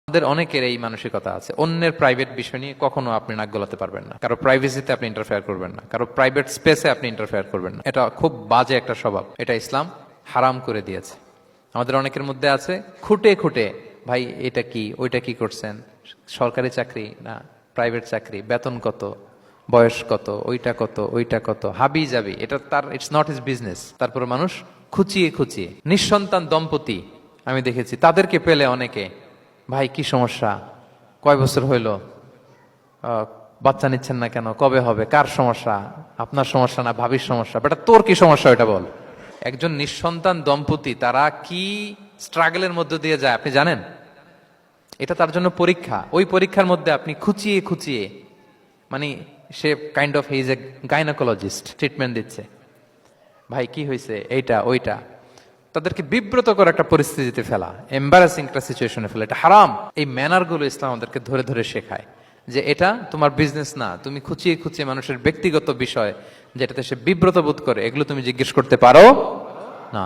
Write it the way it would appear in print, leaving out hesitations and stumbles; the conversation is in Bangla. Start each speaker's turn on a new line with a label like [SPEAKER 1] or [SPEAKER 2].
[SPEAKER 1] আমাদের অনেকের এই মানসিকতা আছে, অন্যের প্রাইভেট বিষয় নিয়ে কখনো আপনি নাক গলাতে পারবেন না, কারো প্রাইভেসিতে আপনি ইন্টারফেয়ার করবেন না, কারো প্রাইভেট স্পেসে আপনি ইন্টারফেয়ার করবেন না। এটা খুব বাজে একটা স্বভাব, এটা ইসলাম হারাম করে দিয়েছে। আমাদের অনেকের মধ্যে আছে খুঁটে খুঁটে, ভাই এটা কি ওইটা কি করছেন, সরকারি চাকরি না প্রাইভেট চাকরি, বেতন কত, বয়স কত, ওইটা কত ওইটা কত, হাবি যাবি, এটা তার ইটস নট হিজ বিজনেস। তারপরে মানুষ খুঁচিয়ে খুঁচিয়ে নিঃসন্তান দম্পতি আমি দেখেছি, তাদেরকে পেলে অনেকে, ভাই কি সমস্যা, কয় বছর হইল, বাচ্চা নিচ্ছেন না কেন, কবে হবে, কার সমস্যা, আপনার সমস্যা না ভাবির সমস্যা, বেটা তোর কি সমস্যা এটা বল। একজন নিঃসন্তান দম্পতি তারা কি স্ট্রাগলের মধ্যে দিয়ে যায় আপনি জানেন? এটা তার জন্য পরীক্ষা, ওই পরীক্ষার মধ্যে আপনি খুঁচিয়ে খুঁচিয়ে, মানে সে kind of his a gynaecologist, treatment দিচ্ছে, ভাই কি হয়েছে এইটা ওইটা, তাদেরকে বিব্রত করে একটা পরিস্থিতিতে ফেলা, এম্বারাসিং একটা সিচুয়েশনে ফেলা, এটা হারাম। এই ম্যানার গুলো ইসলাম আমাদেরকে ধরে ধরে শেখায় যে এটা তোমার বিজনেস না, তুমি খুঁচিয়ে খুঁচিয়ে মানুষের ব্যক্তিগত বিষয় যেটাতে সে বিব্রত বোধ করে, এগুলো তুমি জিজ্ঞেস করতে পারো না।